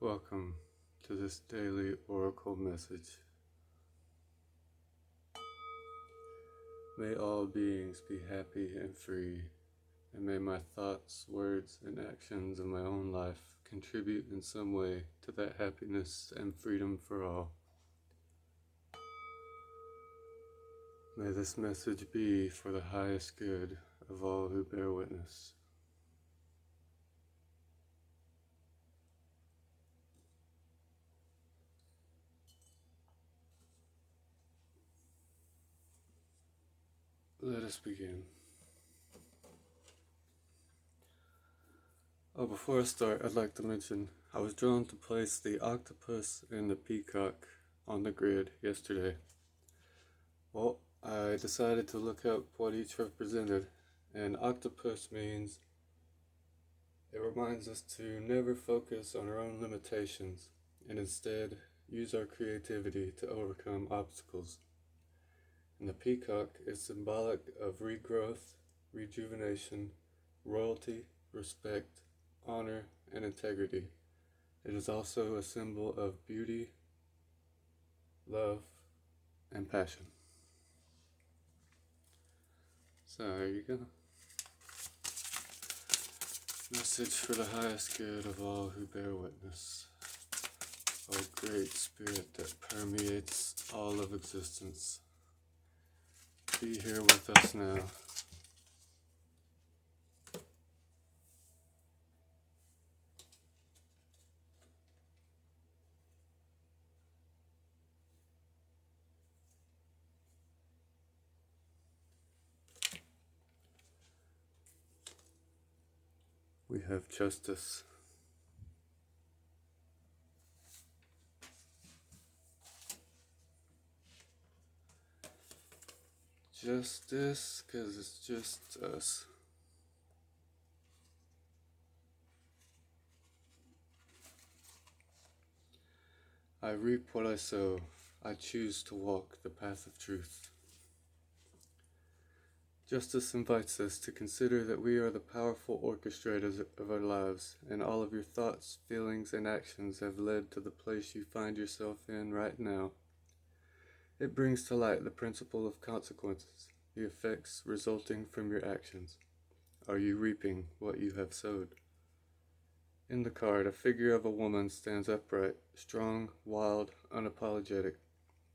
Welcome to this daily oracle message. May all beings be happy and free, and may my thoughts, words, and actions of my own life contribute in some way to that happiness and freedom for all. May this message be for the highest good of all who bear witness. Let us begin. Before I start, I'd like to mention I was drawn to place the octopus and the peacock on the grid yesterday. Well, I decided to look up what each represented, and octopus means it reminds us to never focus on our own limitations and instead use our creativity to overcome obstacles. And the peacock is symbolic of regrowth, rejuvenation, royalty, respect, honor, and integrity. It is also a symbol of beauty, love, and passion. So there you go. Message for the highest good of all who bear witness. O great spirit that permeates all of existence, be here with us now. We have justice. Justice, because it's just us. I reap what I sow. I choose to walk the path of truth. Justice invites us to consider that we are the powerful orchestrators of our lives, and all of your thoughts, feelings, and actions have led to the place you find yourself in right now. It brings to light the principle of consequences, the effects resulting from your actions. Are you reaping what you have sowed? In the card, a figure of a woman stands upright, strong, wild, unapologetic,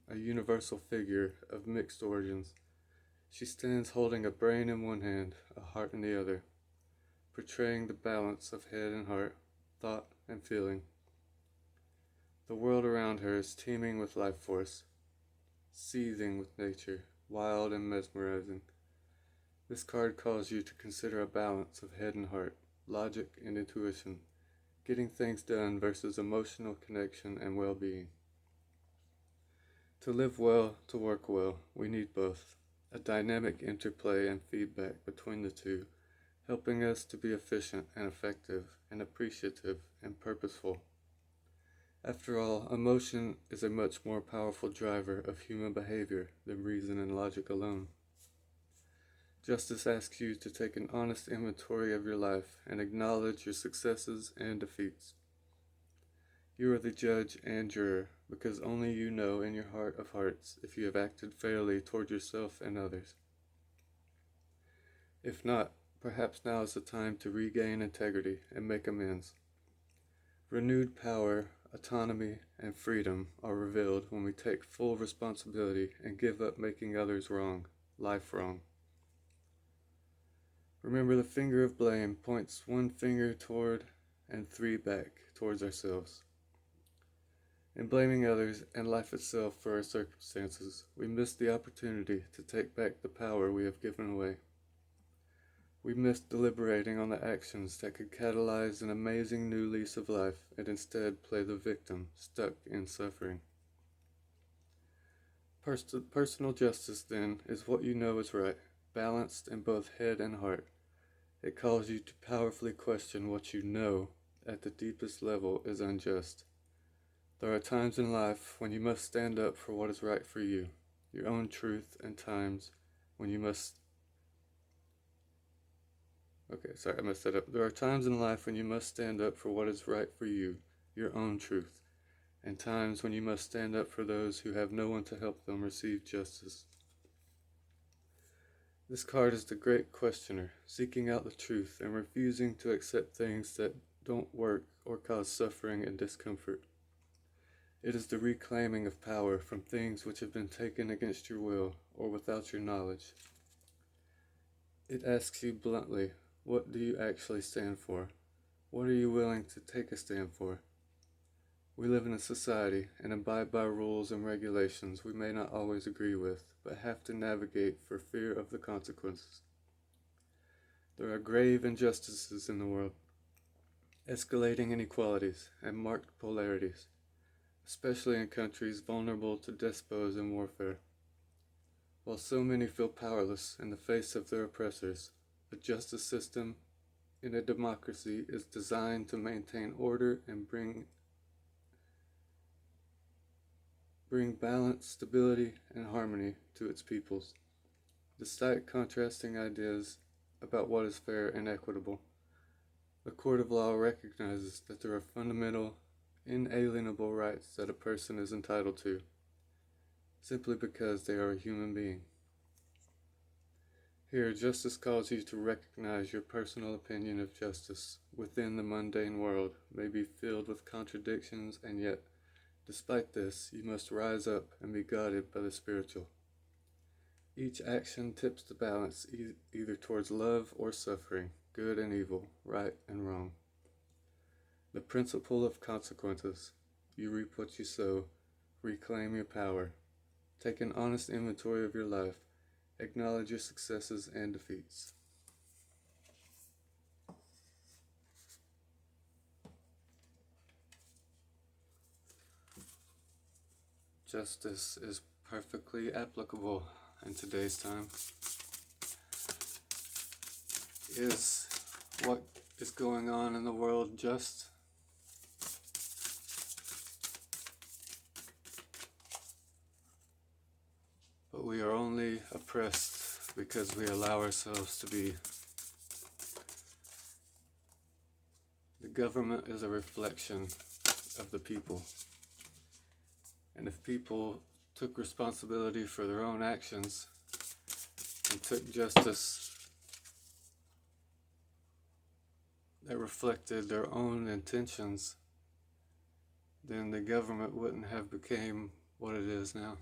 a universal figure of mixed origins. She stands holding a brain in one hand, a heart in the other, portraying the balance of head and heart, thought and feeling. The world around her is teeming with life force, seething with nature, wild and mesmerizing. This card calls you to consider a balance of head and heart, logic and intuition, getting things done versus emotional connection and well-being. To live well, to work well, we need both, a dynamic interplay and feedback between the two, helping us to be efficient and effective and appreciative and purposeful. After all, emotion is a much more powerful driver of human behavior than reason and logic alone. Justice asks you to take an honest inventory of your life and acknowledge your successes and defeats. You are the judge and juror, because only you know in your heart of hearts if you have acted fairly toward yourself and others. If not, perhaps now is the time to regain integrity and make amends. Renewed power, autonomy, and freedom are revealed when we take full responsibility and give up making others wrong, life wrong. Remember, the finger of blame points one finger toward and three back towards ourselves. In blaming others and life itself for our circumstances, we miss the opportunity to take back the power we have given away. We miss deliberating on the actions that could catalyze an amazing new lease of life and instead play the victim, stuck in suffering. Personal justice, then, is what you know is right, balanced in both head and heart. It calls you to powerfully question what you know at the deepest level is unjust. There are times in life when you must stand up for what is right for you, your own truth, and times when you must... There are times in life when you must stand up for what is right for you, your own truth, and times when you must stand up for those who have no one to help them receive justice. This card is the great questioner, seeking out the truth and refusing to accept things that don't work or cause suffering and discomfort. It is the reclaiming of power from things which have been taken against your will or without your knowledge. It asks you bluntly, what do you actually stand for? What are you willing to take a stand for? We live in a society and abide by rules and regulations we may not always agree with, but have to navigate for fear of the consequences. There are grave injustices in the world, escalating inequalities and marked polarities, especially in countries vulnerable to despots and warfare. While so many feel powerless in the face of their oppressors, the justice system in a democracy is designed to maintain order and bring balance, stability, and harmony to its peoples. Despite contrasting ideas about what is fair and equitable, the court of law recognizes that there are fundamental, inalienable rights that a person is entitled to, simply because they are a human being. Here, justice calls you to recognize your personal opinion of justice within the mundane world may be filled with contradictions, and yet, despite this, you must rise up and be guided by the spiritual. Each action tips the balance either towards love or suffering, good and evil, right and wrong. The principle of consequences. You reap what you sow. Reclaim your power. Take an honest inventory of your life. Acknowledge your successes and defeats. Justice is perfectly applicable in today's time. Is what is going on in the world just? But we are only oppressed because we allow ourselves to be. The government is a reflection of the people. And if people took responsibility for their own actions and took justice that reflected their own intentions, then the government wouldn't have become what it is now.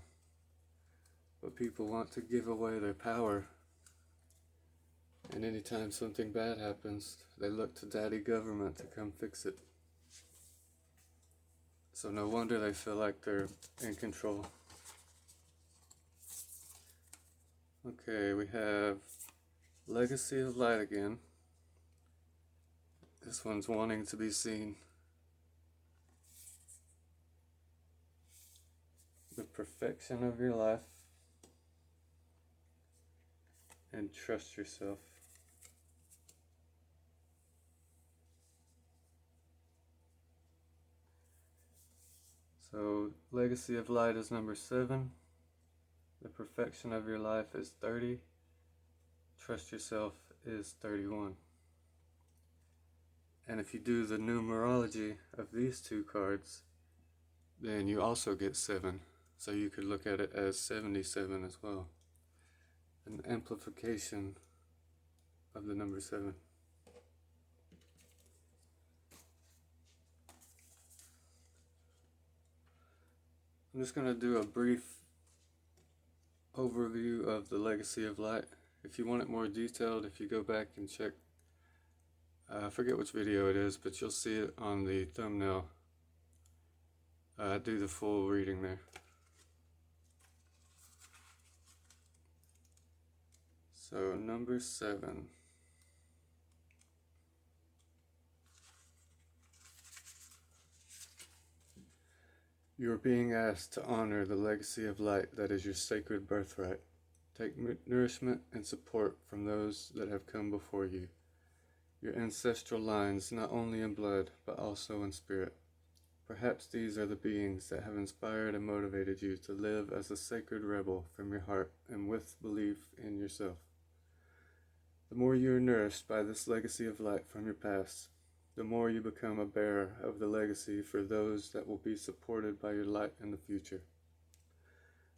But people want to give away their power, and anytime something bad happens, they look to daddy government to come fix it. So no wonder they feel like they're in control. Okay, we have Legacy of Light again. This one's wanting to be seen. The perfection of your life. And trust yourself. So, Legacy of Light is number 7. The perfection of your life is 30. Trust yourself is 31. And if you do the numerology of these two cards, then you also get 7. So you could look at it as 77 as well. An amplification of the number 7. I'm just going to do a brief overview of the Legacy of Light. If you want it more detailed, if you go back and check, I forget which video it is, but you'll see it on the thumbnail. Do the full reading there. So, number 7. You are being asked to honor the legacy of light that is your sacred birthright. Take nourishment and support from those that have come before you. Your ancestral lines, not only in blood, but also in spirit. Perhaps these are the beings that have inspired and motivated you to live as a sacred rebel from your heart and with belief in yourself. The more you are nourished by this legacy of light from your past, the more you become a bearer of the legacy for those that will be supported by your light in the future.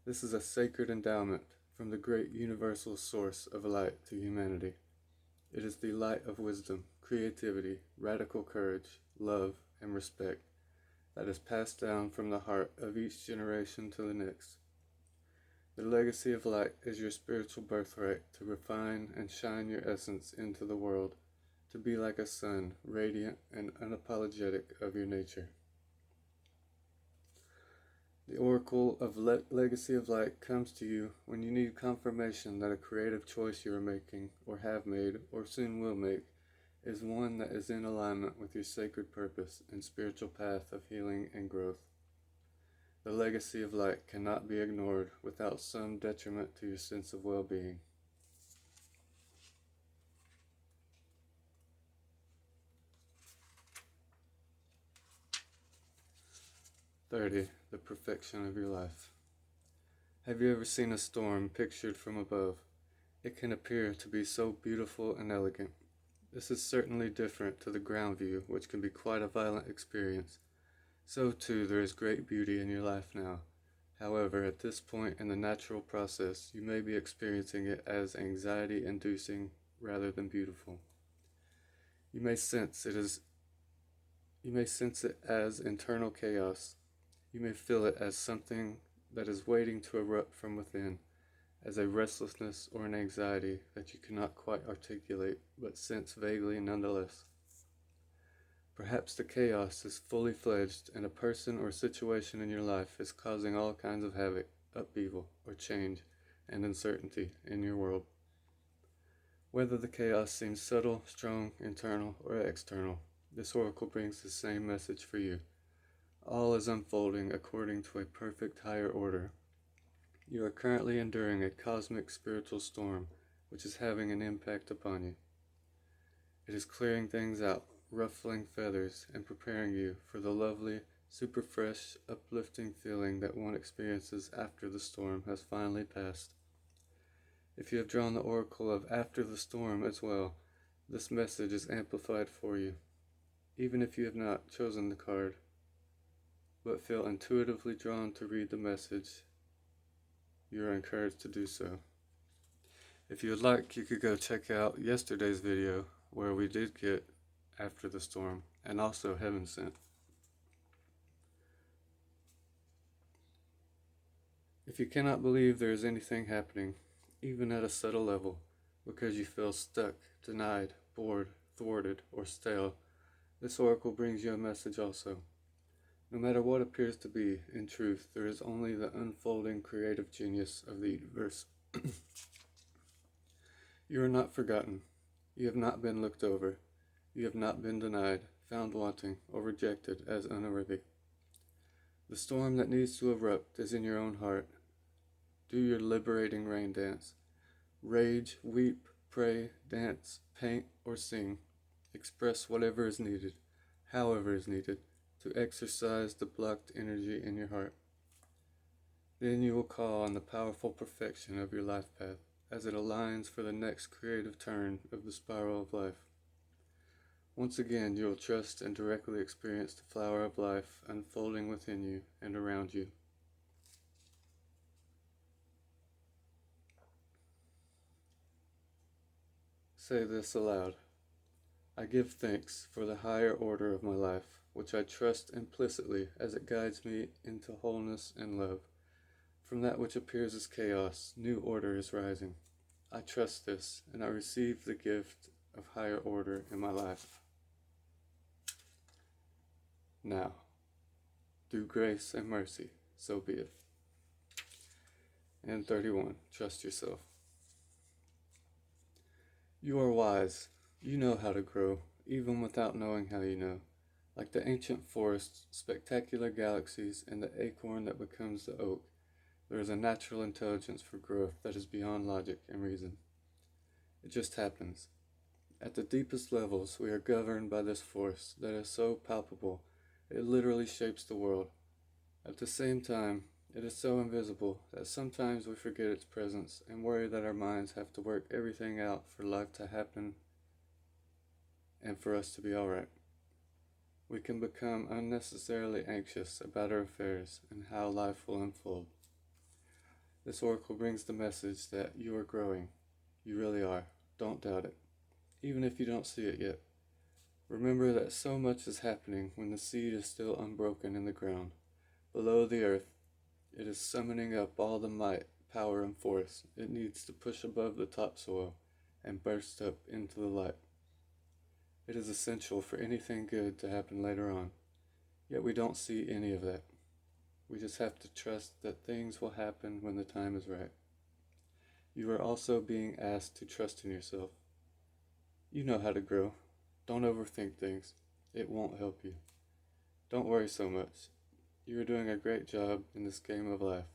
This is a sacred endowment from the great universal source of light to humanity. It is the light of wisdom, creativity, radical courage, love, and respect that is passed down from the heart of each generation to the next. The legacy of light is your spiritual birthright to refine and shine your essence into the world, to be like a sun, radiant and unapologetic of your nature. The oracle of legacy of light comes to you when you need confirmation that a creative choice you are making, or have made, or soon will make, is one that is in alignment with your sacred purpose and spiritual path of healing and growth. The legacy of light cannot be ignored without some detriment to your sense of well-being. "30. The perfection of your life. Have you ever seen a storm pictured from above? It can appear to be so beautiful and elegant. This is certainly different to the ground view, which can be quite a violent experience. So too there is great beauty in your life now. However, at this point in the natural process, you may be experiencing it as anxiety-inducing rather than beautiful. You may sense it as internal chaos. You may feel it as something that is waiting to erupt from within, as a restlessness or an anxiety that you cannot quite articulate, but sense vaguely nonetheless. Perhaps the chaos is fully fledged, and a person or situation in your life is causing all kinds of havoc, upheaval, or change and uncertainty in your world. Whether the chaos seems subtle, strong, internal, or external, this oracle brings the same message for you. All is unfolding according to a perfect higher order. You are currently enduring a cosmic spiritual storm, which is having an impact upon you. It is clearing things out, ruffling feathers, and preparing you for the lovely, super fresh, uplifting feeling that one experiences after the storm has finally passed. If you have drawn the oracle of after the storm as well, this message is amplified for you. Even if you have not chosen the card, but feel intuitively drawn to read the message, you are encouraged to do so. If you would like, you could go check out yesterday's video where we did get after the storm and also heaven sent. If you cannot believe there is anything happening, even at a subtle level, because you feel stuck, denied, bored, thwarted, or stale, this oracle brings you a message also. No matter what appears to be, in truth, there is only the unfolding creative genius of the universe. You are not forgotten. You have not been looked over. You have not been denied, found wanting, or rejected as unworthy. The storm that needs to erupt is in your own heart. Do your liberating rain dance. Rage, weep, pray, dance, paint, or sing. Express whatever is needed, however is needed, to exercise the blocked energy in your heart. Then you will call on the powerful perfection of your life path as it aligns for the next creative turn of the spiral of life. Once again, you will trust and directly experience the flower of life unfolding within you and around you. Say this aloud. I give thanks for the higher order of my life, which I trust implicitly as it guides me into wholeness and love. From that which appears as chaos, new order is rising. I trust this, and I receive the gift of higher order in my life. Now, through grace and mercy, so be it. And 31, trust yourself. You are wise. You know how to grow, even without knowing how you know. Like the ancient forests, spectacular galaxies, and the acorn that becomes the oak, there is a natural intelligence for growth that is beyond logic and reason. It just happens. At the deepest levels, we are governed by this force that is so palpable, it literally shapes the world. At the same time, it is so invisible that sometimes we forget its presence and worry that our minds have to work everything out for life to happen and for us to be alright. we can become unnecessarily anxious about our affairs and how life will unfold. This oracle brings the message that you are growing. You really are. Don't doubt it, even if you don't see it yet. Remember that so much is happening when the seed is still unbroken in the ground. Below the earth, it is summoning up all the might, power, and force it needs to push above the topsoil and burst up into the light. It is essential for anything good to happen later on, yet we don't see any of that. We just have to trust that things will happen when the time is right. You are also being asked to trust in yourself. You know how to grow. Don't overthink things. It won't help you. Don't worry so much. You are doing a great job in this game of life.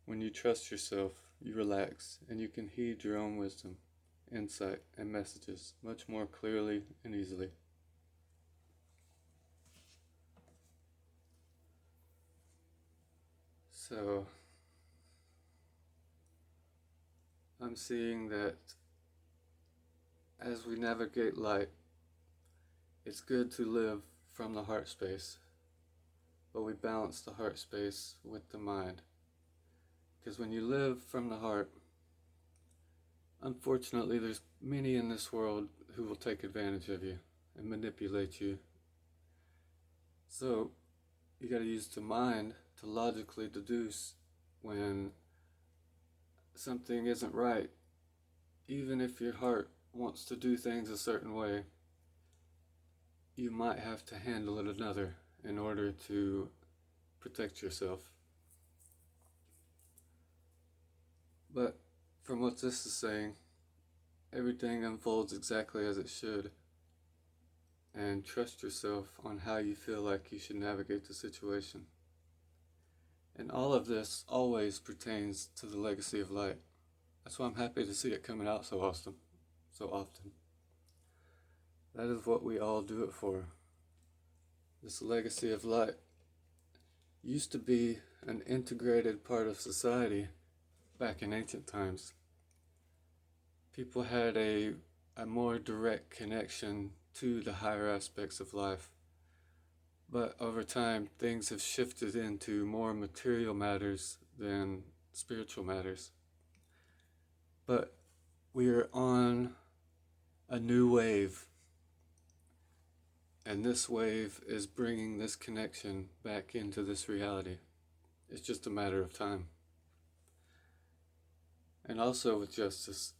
When you trust yourself, you relax and you can heed your own wisdom, insight, and messages much more clearly and easily. So, I'm seeing that as we navigate light, it's good to live from the heart space, but we balance the heart space with the mind. Because when you live from the heart, unfortunately, there's many in this world who will take advantage of you and manipulate you. So, you got to use the mind to logically deduce when something isn't right. Even if your heart wants to do things a certain way, you might have to handle it another in order to protect yourself. But from what this is saying, everything unfolds exactly as it should, and trust yourself on how you feel like you should navigate the situation. And all of this always pertains to the legacy of light. That's why I'm happy to see it coming out so often. That is what we all do it for. This legacy of light used to be an integrated part of society back in ancient times. People had a more direct connection to the higher aspects of life. But over time, things have shifted into more material matters than spiritual matters. But we are on a new wave. And this wave is bringing this connection back into this reality. It's just a matter of time. And also with justice,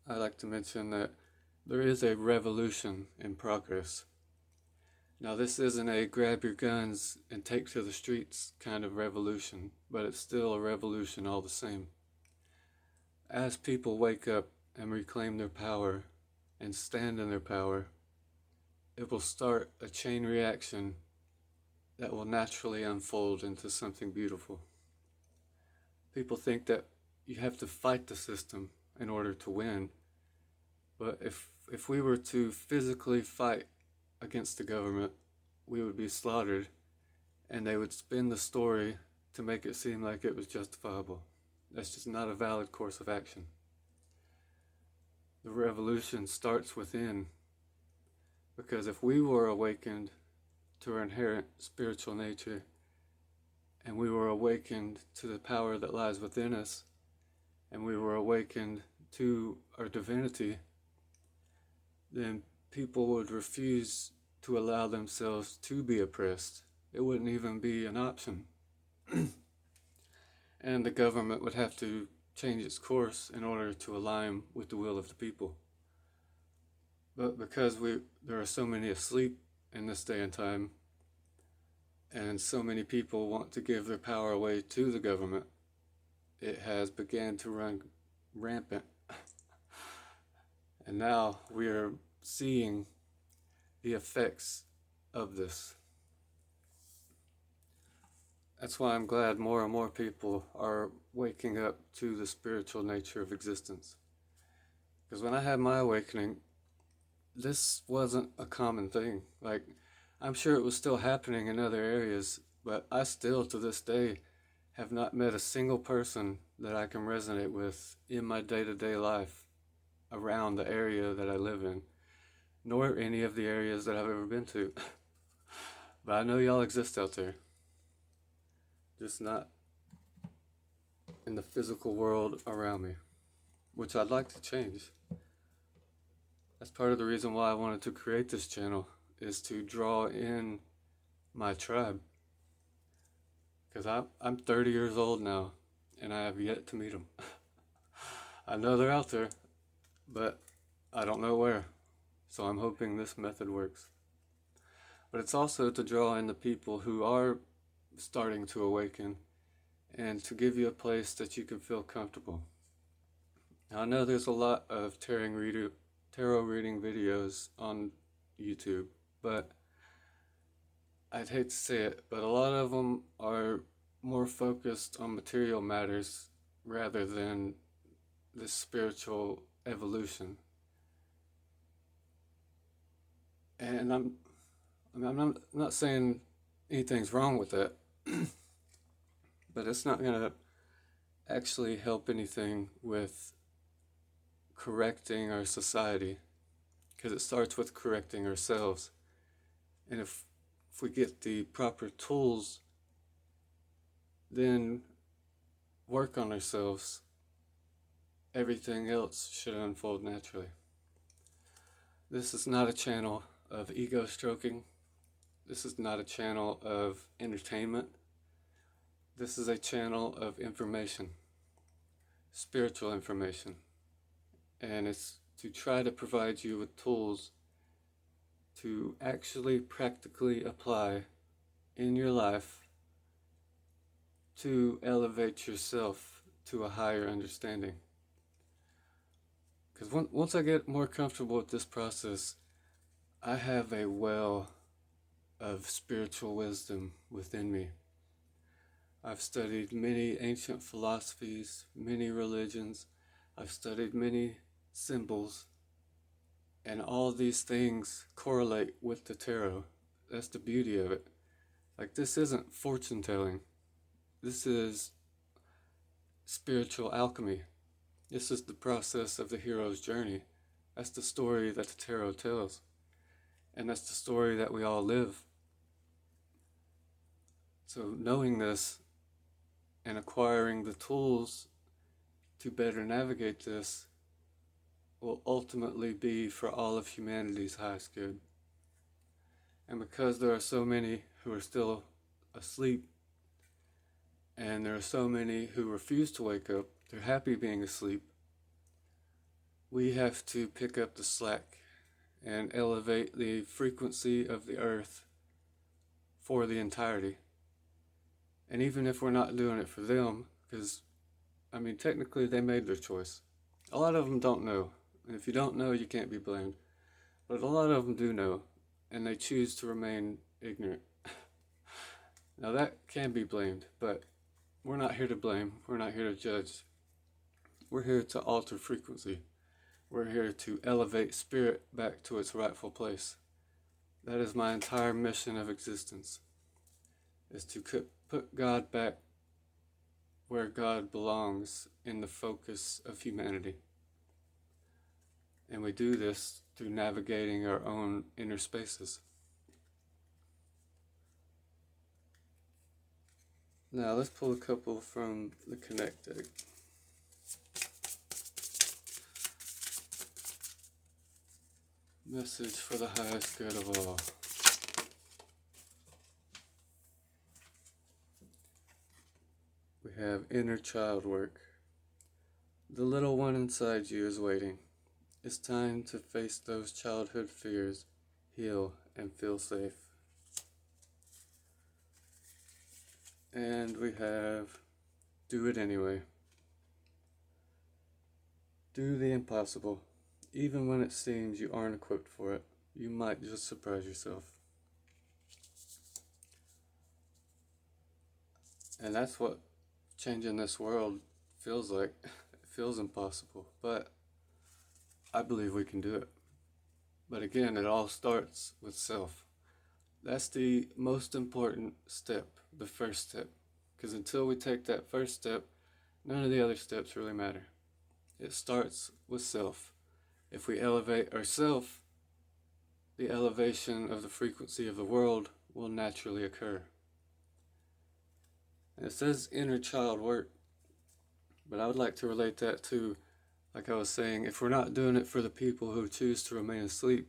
I like to mention that there is a revolution in progress. Now, this isn't a grab your guns and take to the streets kind of revolution, but it's still a revolution all the same. As people wake up and reclaim their power and stand in their power, it will start a chain reaction that will naturally unfold into something beautiful. People think that you have to fight the system in order to win, but if we were to physically fight against the government, we would be slaughtered, and they would spin the story to make it seem like it was justifiable. That's just not a valid course of action. The revolution starts within, because if we were awakened to our inherent spiritual nature, and we were awakened to the power that lies within us, and we were awakened to our divinity, then people would refuse to allow themselves to be oppressed. It wouldn't even be an option. And the government would have to change its course in order to align with the will of the people. But because there are so many asleep in this day and time, and so many people want to give their power away to the government, it has began to run rampant. And now we are seeing the effects of this. That's why I'm glad more and more people are waking up to the spiritual nature of existence. Because when I had my awakening, this wasn't a common thing. Like, I'm sure it was still happening in other areas, but I still, to this day, have not met a single person that I can resonate with in my day-to-day life around the area that I live in. nor any of the areas that I've ever been to. But I know y'all exist out there, just not in the physical world around me, which I'd like to change. That's part of the reason why I wanted to create this channel, is to draw in my tribe. Because I'm 30 years old now, and I have yet to meet them. I know they're out there, but I don't know where. So I'm hoping this method works. But it's also to draw in the people who are starting to awaken, and to give you a place that you can feel comfortable. Now, I know there's a lot of tarot reading videos on YouTube, but I'd hate to say it, but a lot of them are more focused on material matters rather than the spiritual evolution. And I'm not saying anything's wrong with that, but it's not going to actually help anything with correcting our society, because it starts with correcting ourselves. And if we get the proper tools, then work on ourselves, everything else should unfold naturally. This is not a channel of ego stroking. This is not a channel of entertainment. This is a channel of information, spiritual information. And it's to try to provide you with tools to actually practically apply in your life to elevate yourself to a higher understanding. Because once I get more comfortable with this process, I have a well of spiritual wisdom within me. I've studied many ancient philosophies, many religions. I've studied many symbols, and all these things correlate with the tarot. That's the beauty of it. Like, this isn't fortune telling. This is spiritual alchemy. This is the process of the hero's journey. That's the story that the tarot tells. And that's the story that we all live. So knowing this and acquiring the tools to better navigate this will ultimately be for all of humanity's highest good. And because there are so many who are still asleep, and there are so many who refuse to wake up, they're happy being asleep, we have to pick up the slack and elevate the frequency of the earth for the entirety. And even if we're not doing it for them, because, I mean, technically they made their choice. A lot of them don't know. And if you don't know, you can't be blamed. But a lot of them do know, and they choose to remain ignorant. Now that can be blamed, but we're not here to blame. We're not here to judge. We're here to alter frequency. We're here to elevate spirit back to its rightful place. That is my entire mission of existence, is to put God back where God belongs, in the focus of humanity. And we do this through navigating our own inner spaces. Now let's pull a couple from the Connect deck. Message for the highest good of all. We have inner child work. The little one inside you is waiting. It's time to face those childhood fears, heal, and feel safe. And we have do it anyway. Do the impossible. Even when it seems you aren't equipped for it, you might just surprise yourself. And that's what changing this world feels like. It feels impossible, but I believe we can do it. But again, it all starts with self. That's the most important step, the first step. Because until we take that first step, none of the other steps really matter. It starts with self. If we elevate ourselves, the elevation of the frequency of the world will naturally occur. And it says inner child work, but I would like to relate that to, like I was saying, if we're not doing it for the people who choose to remain asleep,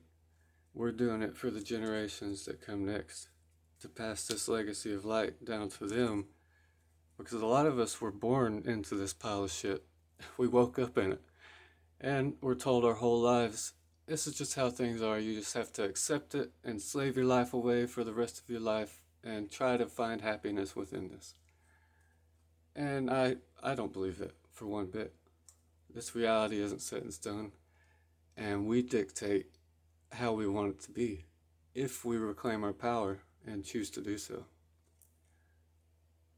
we're doing it for the generations that come next, to pass this legacy of light down to them, because a lot of us were born into this pile of shit. We woke up in it, and we're told our whole lives, this is just how things are. You just have to accept it and slave your life away for the rest of your life and try to find happiness within this. And I don't believe it for one bit. This reality isn't set in stone, and we dictate how we want it to be if we reclaim our power and choose to do so.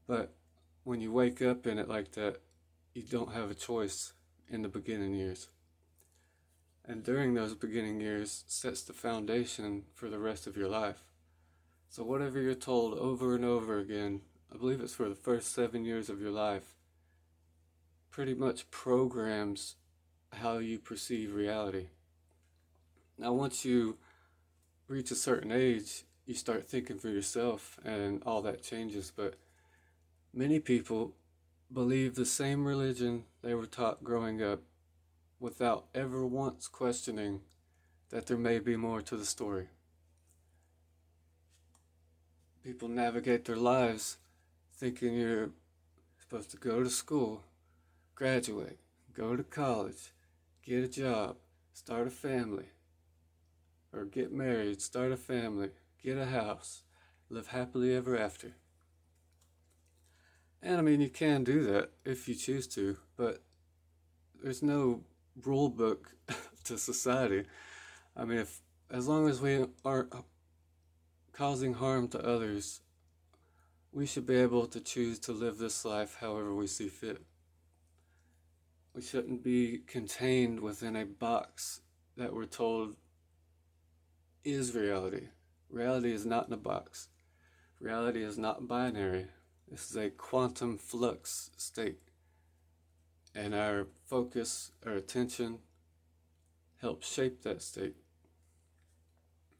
But when you wake up in it like that, you don't have a choice in the beginning years. And during those beginning years sets the foundation for the rest of your life. So whatever you're told over and over again, I believe it's for the first 7 years of your life, pretty much programs how you perceive reality. Now once you reach a certain age, you start thinking for yourself and all that changes, but many people believe the same religion they were taught growing up without ever once questioning that there may be more to the story. People navigate their lives thinking you're supposed to go to school, graduate, go to college, get a job, start a family, or get married, start a family, get a house, live happily ever after. And I mean, you can do that if you choose to, but there's no rule book to society. I mean, as long as we aren't causing harm to others, we should be able to choose to live this life however we see fit. We shouldn't be contained within a box that we're told is reality. Reality is not in a box. Reality is not binary. This is a quantum flux state. And our focus, our attention, helps shape that state.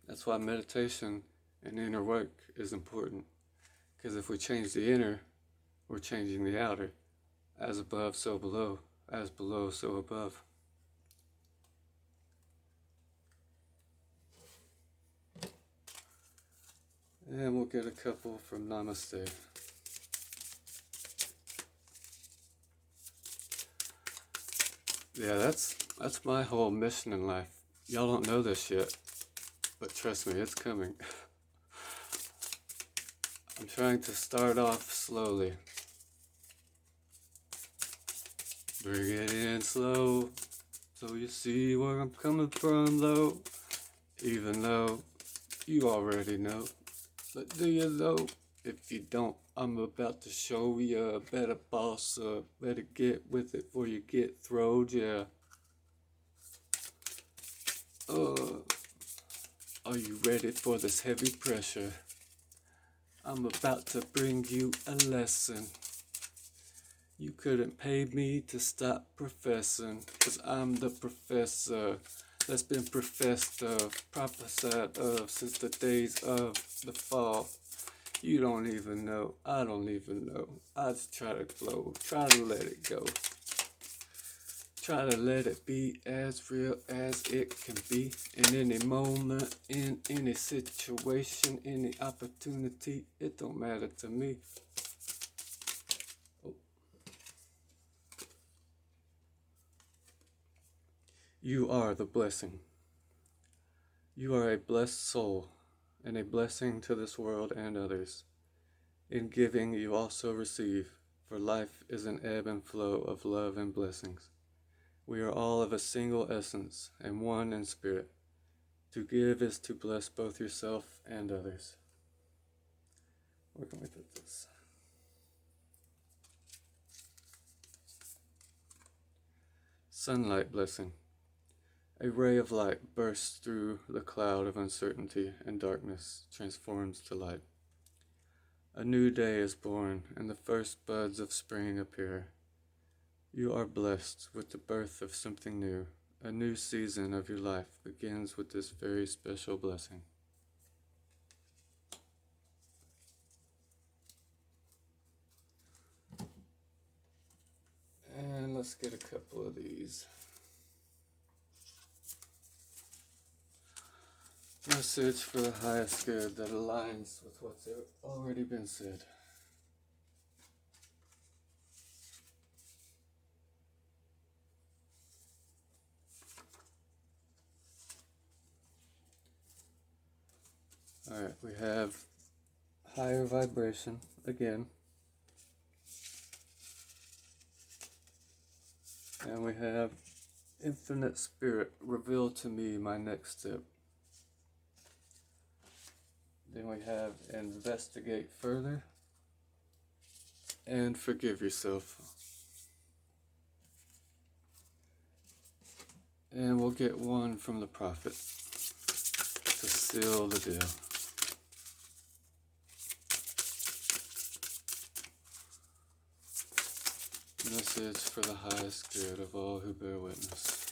That's why meditation and inner work is important. Because if we change the inner, we're changing the outer. As above, so below. As below, so above. And we'll get a couple from Namaste. Yeah, that's my whole mission in life. Y'all don't know this yet, but trust me, it's coming. I'm trying to start off slowly. Bring it in slow, so you see where I'm coming from, though. Even though you already know. But do you though? If you don't, I'm about to show you. Better boss up, better get with it before you get throwed, yeah. Are you ready for this heavy pressure? I'm about to bring you a lesson. You couldn't pay me to stop professing, 'cause I'm the professor that's been professed of, prophesied of since the days of the fall. You don't even know, I don't even know. I just try to flow, try to let it go. Try to let it be as real as it can be in any moment, in any situation, any opportunity. It don't matter to me. You are the blessing. You are a blessed soul and a blessing to this world and others. In giving, you also receive, for life is an ebb and flow of love and blessings. We are all of a single essence and one in spirit. To give is to bless both yourself and others. Where can we put this? Sunlight blessing. A ray of light bursts through the cloud of uncertainty and darkness, transforms to light. A new day is born, and the first buds of spring appear. You are blessed with the birth of something new, A new season of your life begins with this very special blessing. And let's get a couple of these. Message for the highest good that aligns with what's already been said. Alright, we have higher vibration again. And we have infinite spirit, reveal to me my next step. Then we have investigate further and forgive yourself. And we'll get one from the prophet to seal the deal. Message for the highest good of all who bear witness.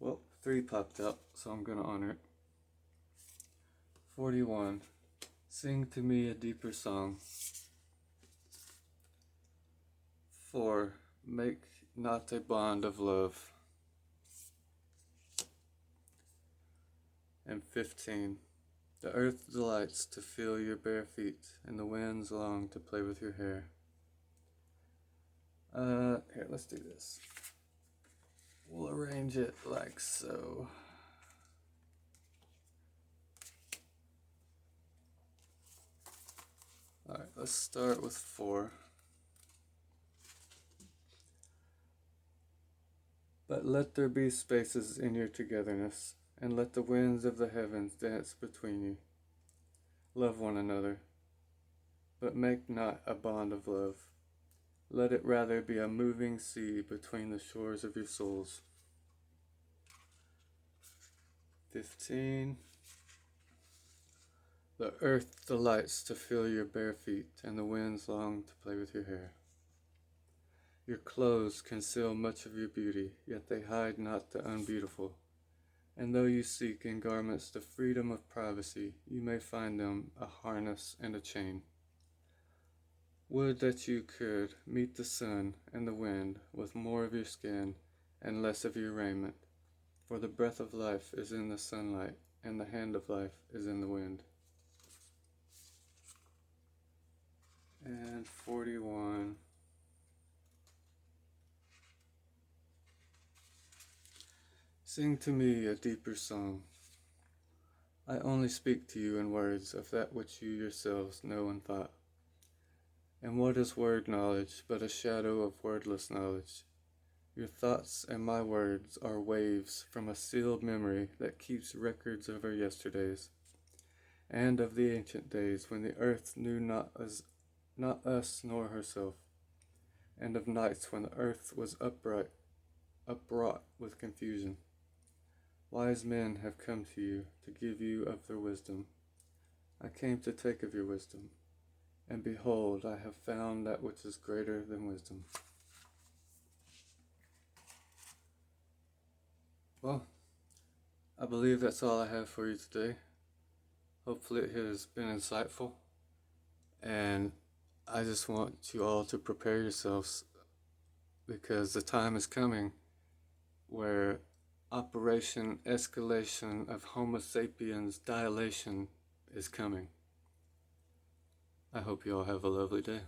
Well, 3 popped up, so I'm going to honor it. 41. Sing to me a deeper song. 4. Make not a bond of love. And 15. The earth delights to feel your bare feet, and the winds long to play with your hair. Here, let's do this. We'll arrange it like so. Alright, let's start with 4. But let there be spaces in your togetherness, and let the winds of the heavens dance between you. Love one another, but make not a bond of love. Let it rather be a moving sea between the shores of your souls. 15. The earth delights to feel your bare feet, and the winds long to play with your hair. Your clothes conceal much of your beauty, yet they hide not the unbeautiful. And though you seek in garments the freedom of privacy, you may find them a harness and a chain. Would that you could meet the sun and the wind with more of your skin and less of your raiment, for the breath of life is in the sunlight, and the hand of life is in the wind. And 41. Sing to me a deeper song. I only speak to you in words of that which you yourselves know in thought. And what is word knowledge but a shadow of wordless knowledge? Your thoughts and my words are waves from a sealed memory that keeps records of our yesterdays, and of the ancient days when the earth knew not us nor herself, and of nights when the earth was upwrought with confusion. Wise men have come to you to give you of their wisdom. I came to take of your wisdom, and behold, I have found that which is greater than wisdom. Well, I believe that's all I have for you today. Hopefully it has been insightful, and I just want you all to prepare yourselves, because the time is coming where Operation Escalation of homosapiens dilation is coming. I hope you all have a lovely day.